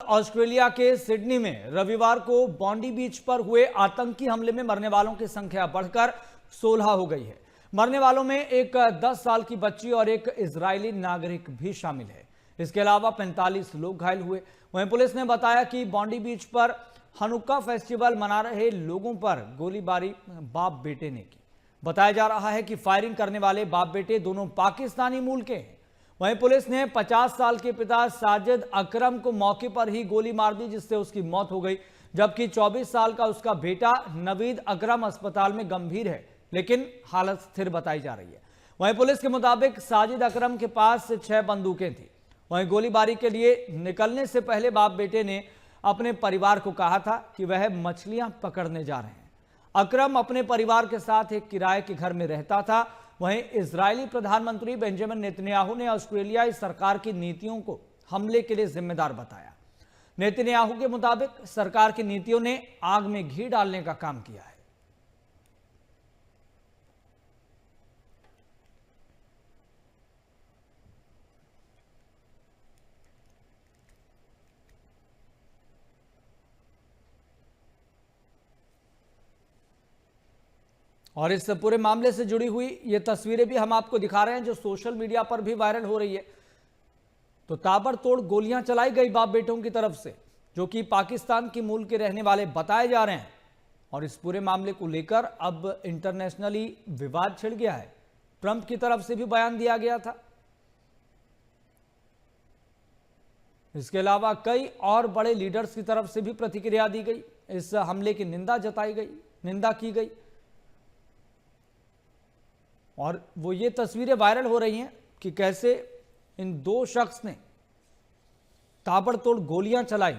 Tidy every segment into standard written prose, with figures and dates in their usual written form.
Australia के Sydney में रविवार को बॉन्डी बीच पर हुए आतंकी हमले में मरने वालों की संख्या बढ़कर 16 हो गई है। मरने वालों में एक 10 साल की बच्ची और एक इजरायली नागरिक भी शामिल है। इसके अलावा 45 लोग घायल हुए। वहीं पुलिस ने बताया कि बॉन्डी बीच पर हनुक्का फेस्टिवल मना रहे लोगों पर गोलीबारी बाप बेटे ने की। बताया जा रहा है कि फायरिंग करने वाले बाप बेटे दोनों पाकिस्तानी मूल के हैं। वहीं पुलिस ने 50 साल के पिता साजिद अकरम को मौके पर ही गोली मार दी, जिससे उसकी मौत हो गई, जबकि 24 साल का उसका बेटा नवीद अकरम अस्पताल में गंभीर है, लेकिन हालत स्थिर बताई जा रही है। वहीं पुलिस के मुताबिक साजिद अकरम के पास 6 बंदूकें थी। वहीं गोलीबारी के लिए निकलने से पहले बाप बेटे ने अपने परिवार को कहा था कि वह मछलियां पकड़ने जा रहे हैं। अकरम अपने परिवार के साथ एक किराए के घर में रहता था। वहीं इजरायली प्रधानमंत्री बेंजामिन नेतन्याहू ने ऑस्ट्रेलियाई सरकार की नीतियों को हमले के लिए जिम्मेदार बताया। नेतन्याहू के मुताबिक सरकार की नीतियों ने आग में घी डालने का काम किया है। और इस पूरे मामले से जुड़ी हुई ये तस्वीरें भी हम आपको दिखा रहे हैं, जो सोशल मीडिया पर भी वायरल हो रही है। तो ताबड़तोड़ गोलियां चलाई गई बाप बेटों की तरफ से, जो कि पाकिस्तान के मूल के रहने वाले बताए जा रहे हैं। और इस पूरे मामले को लेकर अब इंटरनेशनली विवाद छिड़ गया है। ट्रंप की तरफ से भी बयान दिया गया था। इसके अलावा कई और बड़े लीडर्स की तरफ से भी प्रतिक्रिया दी गई। इस हमले की निंदा की गई। और वो ये तस्वीरें वायरल हो रही हैं कि कैसे इन 2 शख्स ने ताबड़तोड़ गोलियां चलाई।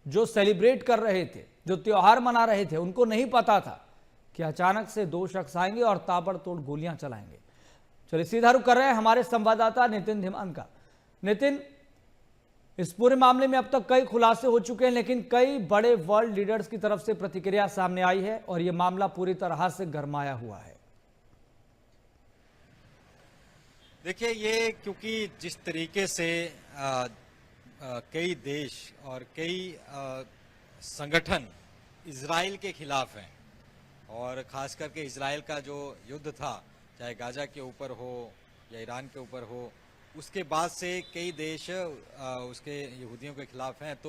जो सेलिब्रेट कर रहे थे, जो त्योहार मना रहे थे, उनको नहीं पता था कि अचानक से 2 शख्स आएंगे और ताबड़तोड़ गोलियां चलाएंगे। चलिए सीधा रुख कर रहे हैं हमारे संवाददाता नितिन धीमान का। नितिन, इस पूरे मामले में अब तक कई खुलासे हो चुके हैं, लेकिन कई बड़े वर्ल्ड लीडर्स की तरफ से प्रतिक्रिया सामने आई है और यह मामला पूरी तरह से गरमाया हुआ है। देखिए, ये क्योंकि जिस तरीके से कई देश और कई संगठन इजराइल के खिलाफ हैं, और खास करके इजराइल का जो युद्ध था, चाहे गाजा के ऊपर हो या ईरान के ऊपर हो, उसके बाद से कई देश उसके यहूदियों के खिलाफ हैं। तो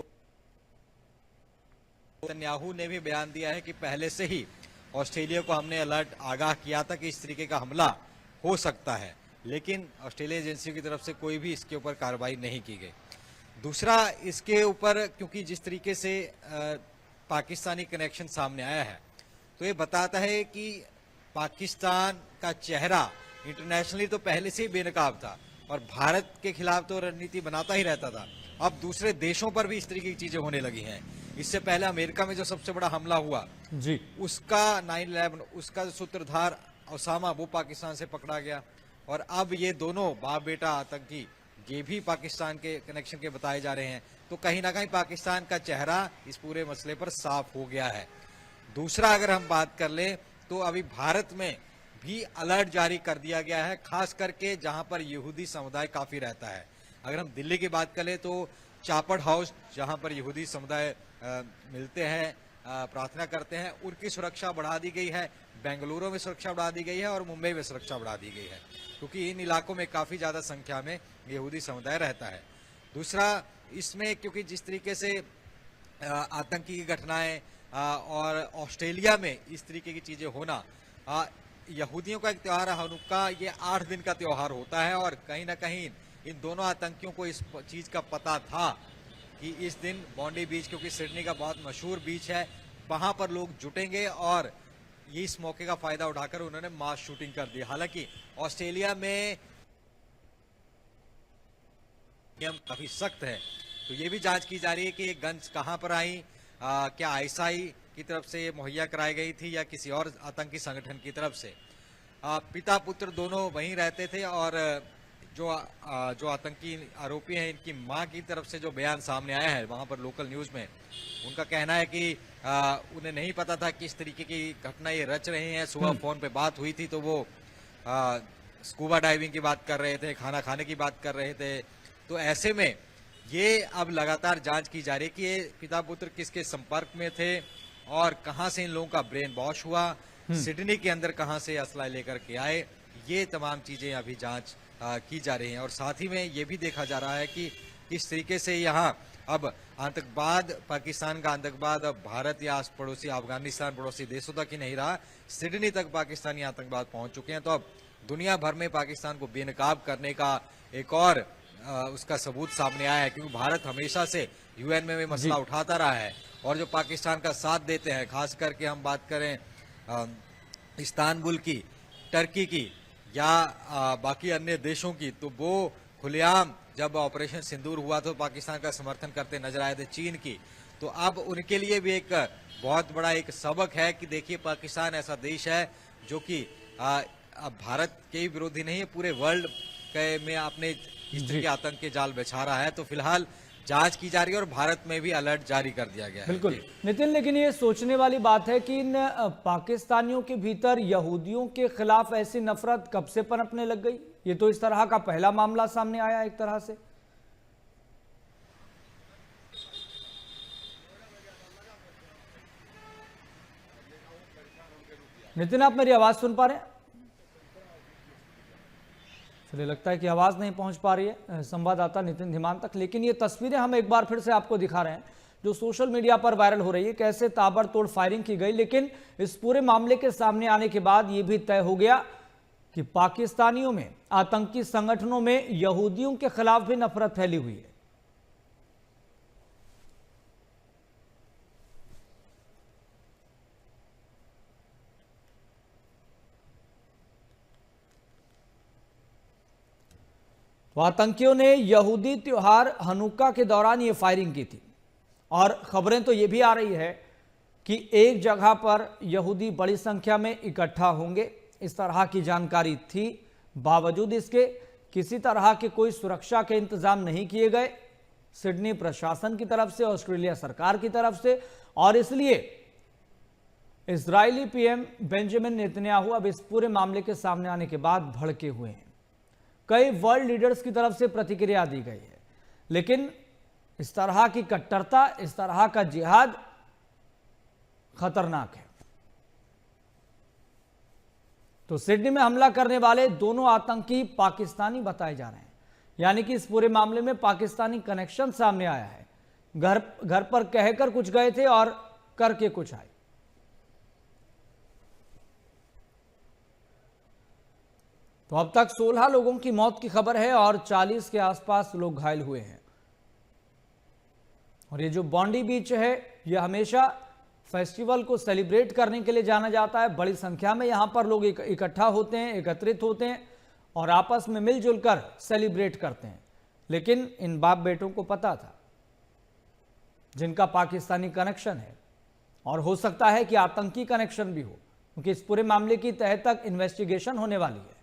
नेतन्याहू ने भी बयान दिया है कि पहले से ही ऑस्ट्रेलिया को हमने अलर्ट आगाह किया था कि इस तरीके का हमला हो सकता है, लेकिन ऑस्ट्रेलिया एजेंसी की तरफ से कोई भी इसके ऊपर कार्रवाई नहीं की गई। दूसरा, इसके ऊपर क्योंकि जिस तरीके से पाकिस्तानी कनेक्शन सामने आया है, तो ये बताता है कि पाकिस्तान का चेहरा इंटरनेशनली तो पहले से ही बेनकाब था और भारत के खिलाफ तो रणनीति बनाता ही रहता था। अब दूसरे देशों पर भी इस तरीके की चीजें होने लगी हैं। इससे पहले अमेरिका में जो सबसे बड़ा हमला हुआ जी, उसका 9/11, उसका सूत्रधार ओसामा, वो पाकिस्तान से पकड़ा गया। और अब ये दोनों बाप बेटा आतंकी, ये भी पाकिस्तान के कनेक्शन के बताए जा रहे हैं। तो कहीं ना कहीं पाकिस्तान का चेहरा इस पूरे मसले पर साफ हो गया है। दूसरा, अगर हम बात कर ले तो अभी भारत में भी अलर्ट जारी कर दिया गया है, खास करके जहां पर यहूदी समुदाय काफी रहता है। अगर हम दिल्ली की बात करें तो चापड़ हाउस, जहां पर यहूदी समुदाय मिलते हैं, प्रार्थना करते हैं, उनकी सुरक्षा बढ़ा दी गई है। बेंगलुरु में सुरक्षा बढ़ा दी गई है और मुंबई में सुरक्षा बढ़ा दी गई है, क्योंकि इन इलाकों में काफी ज्यादा संख्या में यहूदी समुदाय रहता है। दूसरा, इसमें क्योंकि जिस तरीके से आतंकी की घटनाएं और ऑस्ट्रेलिया में इस तरीके की चीजें होना, यहूदियों का एक त्योहार हनुक्का, ये 8 दिन का त्योहार होता है और कहीं ना कहीं इन दोनों आतंकियों को इस चीज का पता था कि इस दिन बॉन्डी बीच, क्योंकि सिडनी का बहुत मशहूर बीच है, वहां पर लोग जुटेंगे और ये इस मौके का फायदा उठाकर उन्होंने मास शूटिंग कर दी। हालांकि ऑस्ट्रेलिया में नियम काफी सख्त है, तो ये भी जांच की जा रही है कि ये गन्स कहां पर आई, क्या आईएसआई की तरफ से ये मुहैया कराई गई थी या किसी और आतंकी संगठन की तरफ से। पिता पुत्र दोनों वहीं रहते थे और जो आतंकी आरोपी हैं, इनकी मां की तरफ से जो बयान सामने आया है वहां पर लोकल न्यूज में, उनका कहना है कि उन्हें नहीं पता था कि इस तरीके की घटना ये रच रहे हैं। सुबह फोन पे बात हुई थी तो वो स्कूबा डाइविंग की बात कर रहे थे, खाना खाने की बात कर रहे थे। तो ऐसे में ये अब लगातार जांच की जा रही है कि ये पिता पुत्र किसके संपर्क में थे और कहां से इन लोगों का ब्रेन वॉश हुआ, सिडनी के अंदर कहां से असला लेकर के आए, ये तमाम चीजें अभी जांच की जा रही हैं। और साथ ही में ये भी देखा जा रहा है कि किस तरीके से यहाँ अब आतंकवाद, पाकिस्तान का आतंकवाद अब भारत या पड़ोसी अफगानिस्तान पड़ोसी देशों तक ही नहीं रहा, सिडनी तक पाकिस्तानी आतंकवाद पहुंच चुके हैं। तो अब दुनिया भर में पाकिस्तान को बेनकाब करने का एक और उसका सबूत सामने आया है, क्योंकि भारत हमेशा से यूएन में मसला उठाता रहा है और जो पाकिस्तान का साथ देते हैं, खास करके हम बात करें इस्तांबुल की, टर्की की या बाकी अन्य देशों की, तो वो खुलेआम जब ऑपरेशन सिंदूर हुआ तो पाकिस्तान का समर्थन करते नजर आए थे, चीन की। तो अब उनके लिए भी एक बहुत बड़ा एक सबक है कि देखिए पाकिस्तान ऐसा देश है जो कि अब भारत के ही विरोधी नहीं है, पूरे वर्ल्ड में अपने इस तरह के आतंक के जाल बिछा रहा है। तो फिलहाल जांच की जा रही है और भारत में भी अलर्ट जारी कर दिया गया है। बिल्कुल नितिन, लेकिन ये सोचने वाली बात है कि इन पाकिस्तानियों के भीतर यहूदियों के खिलाफ ऐसी नफरत कब से पनपने लग गई? ये तो इस तरह का पहला मामला सामने आया एक तरह से। नितिन, आप मेरी आवाज सुन पा रहे हैं? चलिए, लगता है कि आवाज नहीं पहुंच पा रही है संवाददाता नितिन धीमान तक, लेकिन ये तस्वीरें हम एक बार फिर से आपको दिखा रहे हैं जो सोशल मीडिया पर वायरल हो रही है, कैसे ताबड़तोड़ फायरिंग की गई। लेकिन इस पूरे मामले के सामने आने के बाद यह भी तय हो गया कि पाकिस्तानियों में, आतंकी संगठनों में यहूदियों के खिलाफ भी नफरत फैली हुई है। तो आतंकियों ने यहूदी त्योहार हनुक्का के दौरान ये फायरिंग की थी और खबरें तो ये भी आ रही है कि एक जगह पर यहूदी बड़ी संख्या में इकट्ठा होंगे, इस तरह की जानकारी थी। बावजूद इसके किसी तरह के कोई सुरक्षा के इंतजाम नहीं किए गए सिडनी प्रशासन की तरफ से, ऑस्ट्रेलिया सरकार की तरफ से, और इसलिए इजरायली पीएम बेंजामिन नेतन्याहू अब इस पूरे मामले के सामने आने के बाद भड़के हुए हैं। कई वर्ल्ड लीडर्स की तरफ से प्रतिक्रिया दी गई है, लेकिन इस तरह की कट्टरता, इस तरह का जिहाद खतरनाक है। तो सिडनी में हमला करने वाले दोनों आतंकी पाकिस्तानी बताए जा रहे हैं, यानी कि इस पूरे मामले में पाकिस्तानी कनेक्शन सामने आया है। घर पर कहकर कुछ गए थे और करके कुछ आए। तो अब तक 16 लोगों की मौत की खबर है और 40 के आसपास लोग घायल हुए हैं। और ये जो बॉन्डी बीच है, यह हमेशा फेस्टिवल को सेलिब्रेट करने के लिए जाना जाता है। बड़ी संख्या में यहां पर लोग इकट्ठा होते हैं, एकत्रित होते हैं और आपस में मिलजुल कर सेलिब्रेट करते हैं। लेकिन इन बाप बेटों को पता था, जिनका पाकिस्तानी कनेक्शन है, और हो सकता है कि आतंकी कनेक्शन भी हो, क्योंकि इस पूरे मामले की तह तक इन्वेस्टिगेशन होने वाली है।